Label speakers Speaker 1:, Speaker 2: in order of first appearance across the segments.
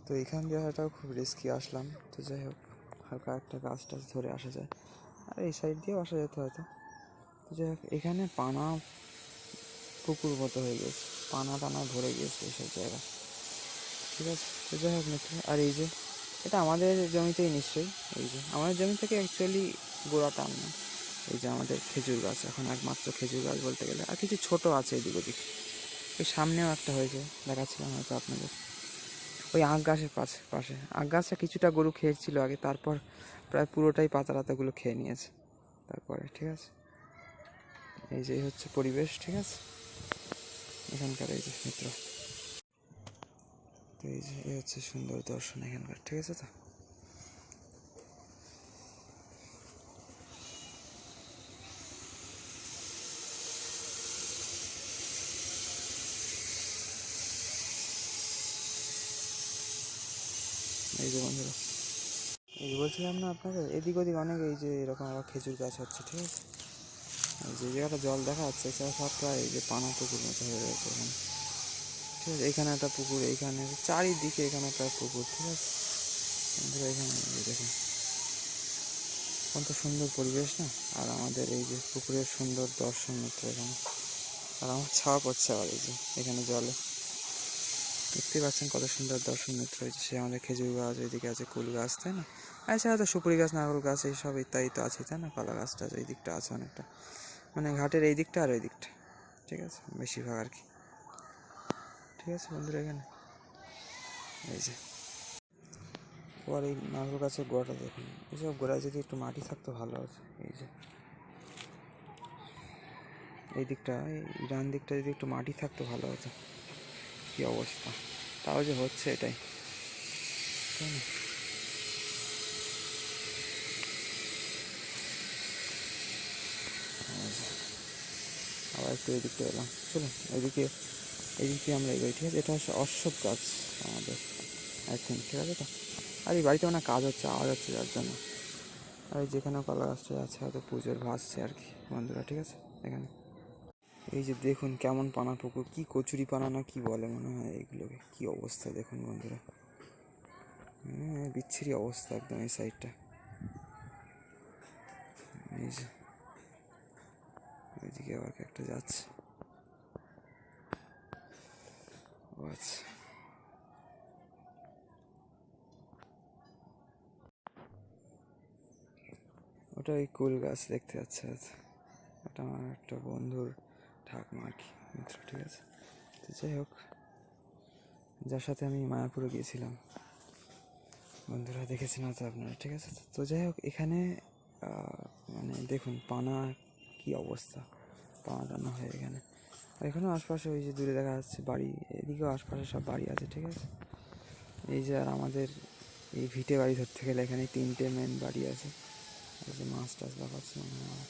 Speaker 1: তো এখান দিয়ে আসাটাও খুব রিস্কি আসলাম। তো যাই হোক, হালকা একটা গাছ টাছ ধরে আসা যায়, আর এই সাইড দিয়েও আসা যেত হয়তো। তো যাই হোক, এখানে পানা পুকুর মতো হয়ে গেছে, পানা টানা ভরে গিয়েছে এইসব জায়গা। ঠিক আছে, তো যাই হোক মিত্র, আর এই যে এটা আমাদের জমিতেই নিশ্চয়ই, এই যে আমাদের জমি থেকে অ্যাকচুয়ালি গোড়া টান না। এই যে আমাদের খেজুর গাছ, এখন একমাত্র খেজুর গাছ বলতে গেলে, আর কিছু ছোট আছে এদিক ওদিক। ওই সামনেও একটা হয়েছে, দেখাচ্ছিলাম হয়তো আপনাদের, ওই আখ গাছের পাশে পাশে আখ গাছটা কিছুটা গরু খেয়েছিল আগে, তারপর প্রায় পুরোটাই পাতা টাতাগুলো খেয়ে নিয়েছে তারপরে। ঠিক আছে, এই যে হচ্ছে পরিবেশ। ঠিক আছে, এখানকার এই যে মিত্র, তো এই যে এই হচ্ছে সুন্দর দর্শন এখানকার। ঠিক আছে, তো এই যে বন্ধুরা, এই যে বলছিলাম না আপনাদের, এদিক ওদিক অনেক এই যে এরকম আবার খেজুর গাছ হচ্ছে। ঠিক আছে, এই যে জায়গাটা জল দেখা যাচ্ছে, এছাড়া সব প্রায় এই যে পানা পুকুর মতো হয়ে রয়েছে এখানে। ঠিক আছে, এখানে একটা পুকুর, এইখানে চারিদিকে এখানে একটা পুকুর। ঠিক আছে বন্ধুরা, এখানে দেখুন কত সুন্দর পরিবেশ না, আর আমাদের এই যে পুকুরের সুন্দর দর্শন মিত্র এখানে, আর আমার ছাওয়া পড়ছে আবার এই যে এখানে জলে, দেখতে পাচ্ছেন কত সুন্দর দর্শন মিত্র হয়েছে। সে আমাদের খেজুর গাছ, ওইদিকে আছে কুল গাছ, তাই না? এছাড়া তো সুপুরি গাছ, নারকেল গাছ, এইসব ইত্যাদি তো আছে, তাই না? কলা গাছটা এই দিকটা আছে অনেকটা, মানে ঘাটের এই দিকটা আর ওই দিকটা। ঠিক আছে, বেশিরভাগ আর কি। ঠিক আছে বন্ধুরা, এখানে এই যে আবার এই নারকেল গাছের গোড়াটা দেখুন, এইসব গোড়ায় যদি একটু মাটি থাকতো ভালো আছে। এই যে এই দিকটা, এই ডান দিকটা যদি একটু মাটি থাকতো ভালো হতো। কী অবস্থা, তাও যে হচ্ছে এটাই, তাই না? আবার একটু এই দিকটা এলাম, চলুন এদিকে, এদিকে আমরা এগোই। ঠিক আছে, এটা হচ্ছে অশ্বত্থ গাছ আমাদের, আই থিঙ্ক। ঠিক আছে, তো আর এই বাড়িতে অনেক কাজ হচ্ছে, আওয়াজ হচ্ছে যার জন্য। আর যেখানে কলা গাছটা আছে হয়তো পুজোর ভাসছে আর কি বন্ধুরা। ঠিক আছে, এখানে এই যে দেখুন কেমন পানা পুকুর, কি কচুরি পানা না কি বলে মনে হয় এইগুলোকে, কি অবস্থা দেখুন বন্ধুরা, বিচ্ছিরি অবস্থা একদম এই সাইডটা। এই যে ওইদিকে আবার একটা যাচ্ছে, আচ্ছা ওটা ওই কুল গাছ দেখতে যাচ্ছে, ওটা আমার একটা বন্ধুর ঠাকমা আর কি, মিত্র। ঠিক আছে, তো যাই হোক, যার সাথে আমি মায়াপুরে গিয়েছিলাম, বন্ধুরা দেখেছেন হয়তো আপনারা। ঠিক আছে, তো যাই হোক, এখানে মানে দেখুন পানা কি অবস্থা, পানা টানা হয় এখানে। আর এখানেও আশপাশে ওই যে দূরে দেখা যাচ্ছে বাড়ি, এদিকেও আশপাশে সব বাড়ি আছে। ঠিক আছে, এই যে আর আমাদের এই ভিটে বাড়ি ধরতে গেলে এখানে 3টে মেন বাড়ি আছে। ওই যে মাছ টাছ লাগাচ্ছে মনে হয়,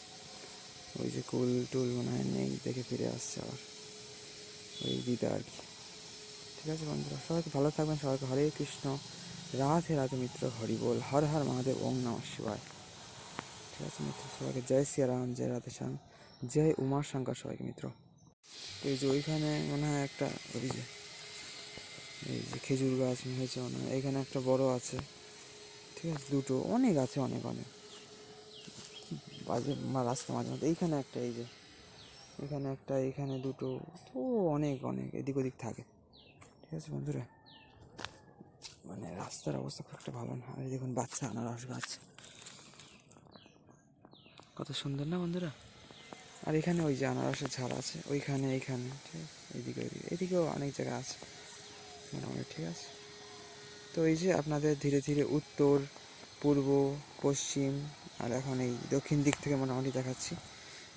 Speaker 1: ওই যে কুল টুল মনে হয় নেই, দেখে ফিরে আসছে আবার ওই দিদা আর কি। ঠিক আছে বন্ধুরা, সবাইকে ভালো থাকবেন, সবাইকে হরে কৃষ্ণ, রাধে রাধে মিত্র, হরি বল, হর হর মহাদেব, ওম নমঃ শিবায়। ঠিক আছে মিত্র, সবাইকে জয় শ্রীরাম, জয় রাধে শ্যাম, জয় উমা শঙ্কর সবাইকে মিত্র। এই যে ওইখানে মনে হয় একটা, ওই যে এই যে খেজুর গাছ হয়েছে মনে হয়, এখানে একটা বড় আছে। ঠিক আছে, দুটো, অনেক আছে, অনেক অনেক বাজে রাস্তা মাঝে মাঝে, এইখানে একটা, এই যে এখানে একটা, এখানে দুটো, তো অনেক অনেক এদিক ওদিক থাকে। ঠিক আছে বন্ধুরা, মানে রাস্তার অবস্থা খুব একটা ভালো না। আর দেখুন বাচ্চা আনারস গাছ, কত সুন্দর না বন্ধুরা। আর এখানে ওই যে আনারসের ঝাড় আছে ওইখানে, এইখানে। ঠিক আছে, এইদিকে ওইদিকে, এদিকেও অনেক জায়গা আছে মোটামুটি। ঠিক আছে, তো এই যে আপনাদের ধীরে ধীরে উত্তর, পূর্ব, পশ্চিম, আর এখন এই দক্ষিণ দিক থেকে মোটামুটি দেখাচ্ছি।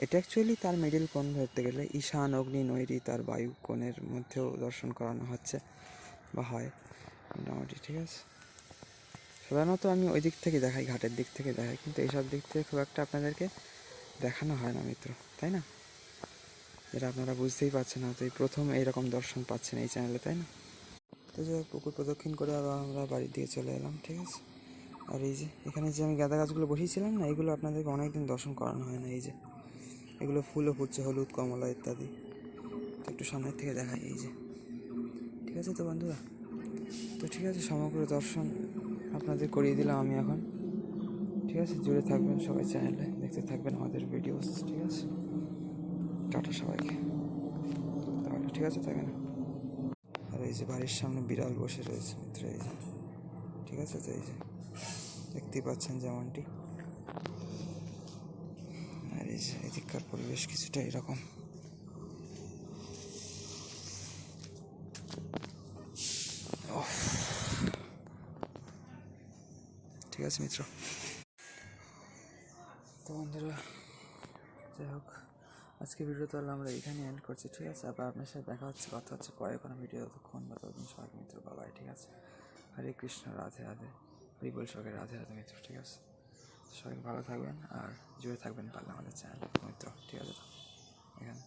Speaker 1: এটা অ্যাকচুয়ালি তার মিডিল কোণ ধরতে গেলে ঈশান, অগ্নি, নৈরি, তার বায়ু কোণের মধ্যেও দর্শন করানো হচ্ছে বা হয় মোটামুটি। ঠিক আছে, সাধারণত আমি ওই দিক থেকে দেখাই, ঘাটের দিক থেকে দেখাই, কিন্তু এইসব দিক থেকে খুব একটা আপনাদেরকে দেখানো হয় না মিত্র, তাই না? যেটা আপনারা বুঝতেই পারছেন, হয়তো এই প্রথম এইরকম দর্শন পাচ্ছেন এই চ্যানেলে, তাই না? তো যে পুকুর প্রদক্ষিণ করে আরও আমরা বাড়ির দিকে চলে এলাম। ঠিক আছে, আর এই যে এখানে যে আমি গাঁদা গাছগুলো বসিয়েছিলাম না, এগুলো আপনাদেরকে অনেকদিন দর্শন করানো হয় না। এই যে এগুলো ফুলও ফুটছে, হলুদ, কমলা ইত্যাদি। তো একটু সামনের থেকে দেখাই, এই যে। ঠিক আছে তো বন্ধুরা, তো ঠিক আছে, সমগ্র দর্শন আপনাদের করিয়ে দিলাম আমি এখন। ঠিক আছে, জুড়ে থাকবেন সবাই, চ্যানেলে দেখতে থাকবেন আমাদের ভিডিওস। ঠিক আছে, টাটা সবাইকে। তাহলে ঠিক আছে, থাকে না। আর এই যে বাড়ির সামনে বিড়াল বসে রয়েছে মিত্র, এই যে। ঠিক আছে, তো এই যে দেখতেই পাচ্ছেন যেমনটি। আর এই যে এদিককার পরিবেশ কিছুটা এরকম। ঠিক আছে মিত্র। তো বন্ধুরা, যাই হোক, আজকে ভিডিও তাহলে আমরা এখানে এন্ড করছি। ঠিক আছে, আবার আপনার সাথে দেখা হচ্ছে, কথা হচ্ছে পরে কোনো ভিডিও। ততক্ষণ বা ততদিন সবাই মিত্র, বাবাই। ঠিক আছে, হরে কৃষ্ণ, রাধে রাধে, হরি বল সবাইকে, রাধে রাধে মিত্র। ঠিক আছে, সবাই ভালো থাকবেন আর জুড়ে থাকবেন পারলে আমাদের চ্যানেল মিত্র। ঠিক আছে, তো এখানে